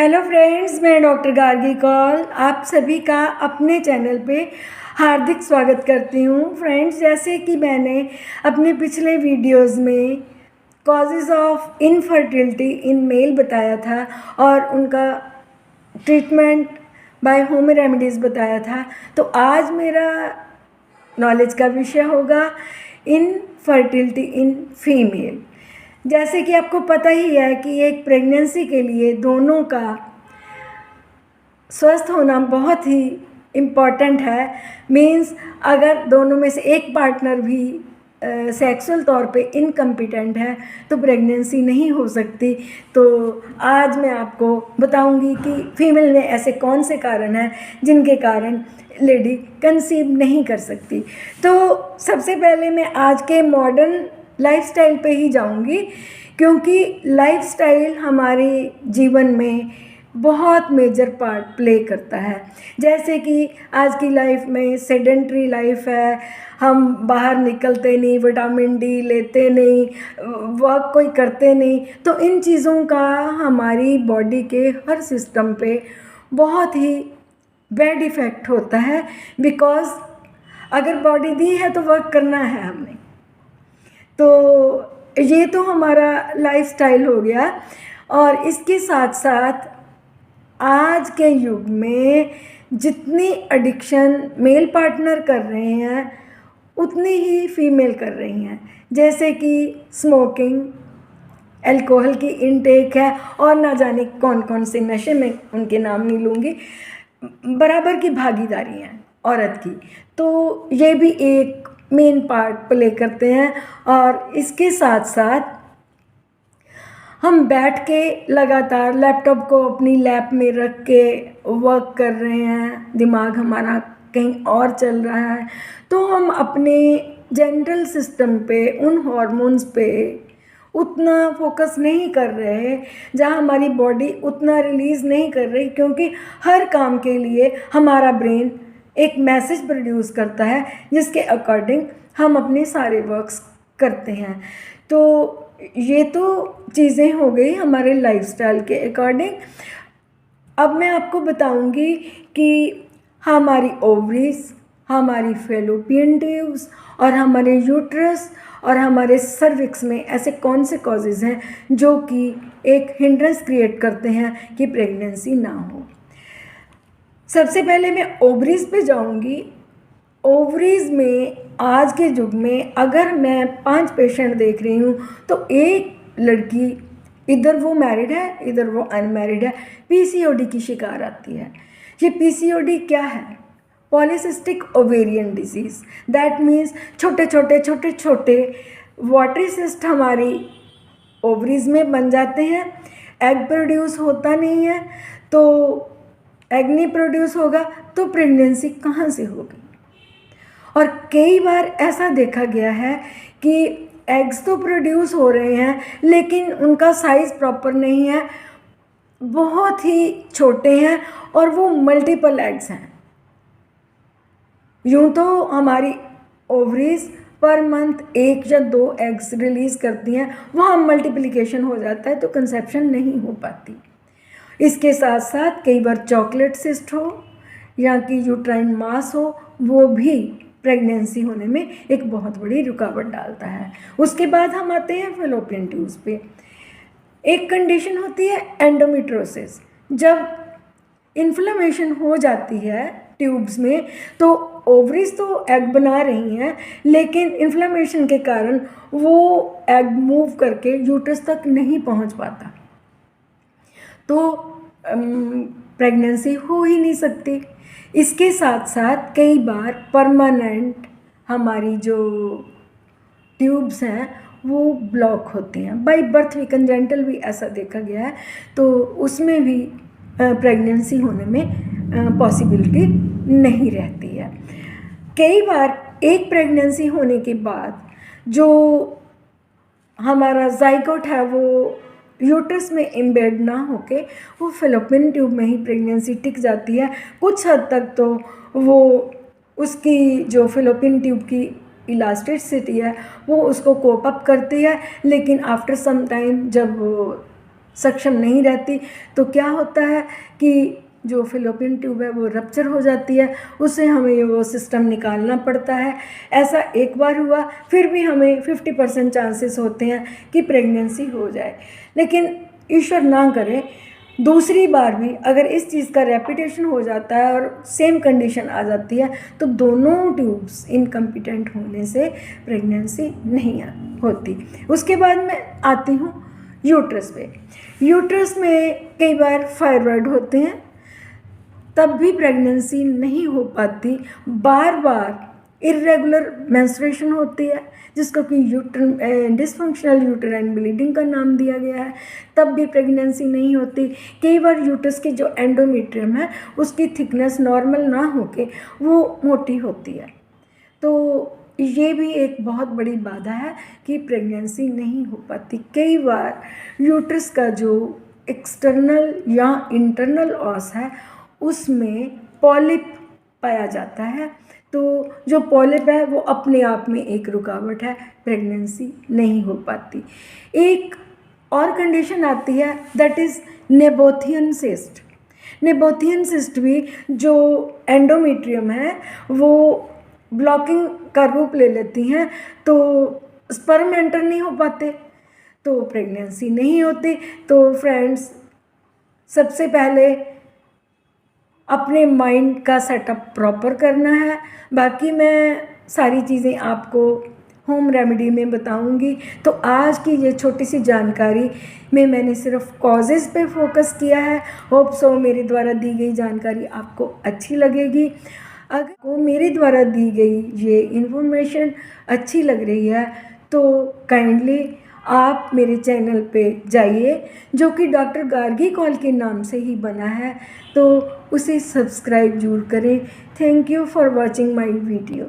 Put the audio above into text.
Hello friends, मैं doctor Gargi Kaul आप सभी का अपने चैनल पे हार्दिक स्वागत करती हूँ। फ्रेंड्स, जैसे कि मैंने अपने पिछले वीडियोस में causes of infertility in male बताया था और उनका ट्रीटमेंट बाय होम रेमेडीज़ बताया था, तो आज मेरा नॉलेज का विषय होगा इनफर्टिलिटी इन फीमेल। जैसे कि आपको पता ही है कि एक प्रेगनेंसी के लिए दोनों का स्वस्थ होना बहुत ही इम्पॉर्टेंट है। मीन्स अगर दोनों में से एक पार्टनर भी सेक्सुअल तौर पे इनकम्पिटेंट है तो प्रेगनेंसी नहीं हो सकती। तो आज मैं आपको बताऊंगी कि फीमेल में ऐसे कौन से कारण हैं जिनके कारण लेडी कंसीव नहीं कर सकती। तो सबसे पहले मैं आज के मॉडर्न लाइफस्टाइल पे ही जाऊंगी, क्योंकि लाइफस्टाइल हमारे जीवन में बहुत मेजर पार्ट प्ले करता है। जैसे कि आज की लाइफ में सेडेंट्री लाइफ है, हम बाहर निकलते नहीं, विटामिन डी लेते नहीं, वर्क कोई करते नहीं, तो इन चीज़ों का हमारी बॉडी के हर सिस्टम पे बहुत ही बैड इफ़ेक्ट होता है। बिकॉज़ अगर बॉडी दी है तो वर्क करना है हमने। तो ये तो हमारा लाइफस्टाइल हो गया। और इसके साथ साथ आज के युग में जितनी एडिक्शन मेल पार्टनर कर रहे हैं उतनी ही फीमेल कर रही हैं। जैसे कि स्मोकिंग, अल्कोहल की इनटेक है और ना जाने कौन कौन से नशे, में उनके नाम नहीं लूँगी, बराबर की भागीदारी है औरत की। तो ये भी एक मेन पार्ट प्ले करते हैं। और इसके साथ साथ हम बैठ के लगातार लैपटॉप को अपनी लैप में रख के वर्क कर रहे हैं, दिमाग हमारा कहीं और चल रहा है, तो हम अपने जेनिटल सिस्टम पे, उन हॉर्मोन्स पे उतना फोकस नहीं कर रहे, जहाँ हमारी बॉडी उतना रिलीज़ नहीं कर रही, क्योंकि हर काम के लिए हमारा ब्रेन एक मैसेज प्रोड्यूस करता है जिसके अकॉर्डिंग हम अपने सारे वर्क्स करते हैं। तो ये तो चीज़ें हो गई हमारे लाइफस्टाइल के अकॉर्डिंग। अब मैं आपको बताऊंगी कि हमारी ओवरीज, हमारी फेलोपियन ट्यूब्स और हमारे यूट्रस और हमारे सर्विक्स में ऐसे कौन से कॉजेज़ हैं जो कि एक हिंड्रेंस क्रिएट करते हैं कि प्रेगनेंसी ना हो। सबसे पहले मैं ओवरीज पे जाऊंगी। ओवरीज में आज के युग में अगर मैं 5 पेशेंट देख रही हूँ तो एक लड़की, इधर वो मैरिड है इधर वो अनमैरिड है, पीसीओडी की शिकार आती है। ये पीसीओडी क्या है? Polycystic ovarian disease. That means छोटे छोटे वाटरी सिस्ट हमारी ओवरीज में बन जाते हैं। एग प्रोड्यूस होता नहीं है, तो एग नहीं प्रोड्यूस होगा तो प्रेगनेंसी कहाँ से होगी। और कई बार ऐसा देखा गया है कि एग्स तो प्रोड्यूस हो रहे हैं लेकिन उनका साइज़ प्रॉपर नहीं है, बहुत ही छोटे हैं और वो मल्टीपल एग्स हैं। यूँ तो हमारी ओवरीज पर मंथ 1 या 2 एग्स रिलीज़ करती हैं, वहाँ मल्टीप्लिकेशन हो जाता है तो कंसेप्शन नहीं हो पाती। इसके साथ साथ कई बार चॉकलेट सिस्ट हो या कि यूट्राइन मास हो, वो भी प्रेगनेंसी होने में एक बहुत बड़ी रुकावट डालता है। उसके बाद हम आते हैं फेलोपियन ट्यूब्स पे। एक कंडीशन होती है एंडोमेट्रोसिस। जब इन्फ्लेमेशन हो जाती है ट्यूब्स में तो ओवरीज तो एग बना रही हैं, लेकिन इन्फ्लेमेशन के कारण वो एग मूव करके यूट्रस तक नहीं पहुंच पाता, तो प्रेगनेंसी हो ही नहीं सकती। इसके साथ साथ कई बार परमानेंट हमारी जो ट्यूब्स हैं वो ब्लॉक होती हैं। बाई बर्थ भी, कंजेंटल भी ऐसा देखा गया है, तो उसमें भी प्रेगनेंसी होने में पॉसिबिलिटी नहीं रहती है। कई बार एक प्रेगनेंसी होने के बाद जो हमारा जाइगोट है वो यूट्रस में एम्बेड ना होके वो फेलोपियन ट्यूब में ही प्रेगनेंसी टिक जाती है। कुछ हद तक तो वो उसकी जो फेलोपियन ट्यूब की इलास्टिसिटी है वो उसको कोप अप करती है, लेकिन आफ्टर सम टाइम जब वो सक्षम नहीं रहती तो क्या होता है कि जो फेलोपियन ट्यूब है वो रप्चर हो जाती है, उससे हमें वो सिस्टम निकालना पड़ता है। ऐसा एक बार हुआ, फिर भी हमें 50% चांसेस होते हैं कि प्रेगनेंसी हो जाए। लेकिन ईश्वर ना करे दूसरी बार भी अगर इस चीज़ का रेपिटेशन हो जाता है और सेम कंडीशन आ जाती है तो दोनों ट्यूब्स इनकम्पिटेंट होने से प्रेगनेंसी नहीं होती। उसके बाद मैं आती हूँ यूट्रस पे। यूट्रस में कई बार फाइब्रॉइड होते हैं, तब भी प्रेगनेंसी नहीं हो पाती। बार बार इर्रेगुलर मेंस्ट्रुएशन होती है जिसको कि डिसफंक्शनल यूटेराइन ब्लीडिंग का नाम दिया गया है, तब भी प्रेगनेंसी नहीं होती। कई बार यूट्रस की जो एंडोमेट्रियम है उसकी थिकनेस नॉर्मल ना होके वो मोटी होती है, तो ये भी एक बहुत बड़ी बाधा है कि प्रेगनेंसी नहीं हो पाती। कई बार यूट्रस का जो एक्सटर्नल या इंटरनल ऑस है उसमें पॉलिप पाया जाता है, तो जो पॉलिप है वो अपने आप में एक रुकावट है, प्रेगनेंसी नहीं हो पाती। एक और कंडीशन आती है दैट इज़ नेबोथियन सिस्ट। नेबोथियन सिस्ट भी जो एंडोमेट्रियम है वो ब्लॉकिंग का रूप ले लेती हैं, तो स्पर्म एंटर नहीं हो पाते तो प्रेगनेंसी नहीं होती। तो फ्रेंड्स, सबसे पहले अपने माइंड का सेटअप प्रॉपर करना है। बाकी मैं सारी चीज़ें आपको होम रेमेडी में बताऊंगी। तो आज की ये छोटी सी जानकारी में मैंने सिर्फ कॉजेज़ पे फोकस किया है। होप सो मेरे द्वारा दी गई जानकारी आपको अच्छी लगेगी। अगर को मेरे द्वारा दी गई ये इन्फॉर्मेशन अच्छी लग रही है तो काइंडली आप मेरे चैनल पे जाइए जो कि डॉक्टर गार्गी कॉल के नाम से ही बना है, तो उसे सब्सक्राइब जरूर करें। Thank you for watching my video.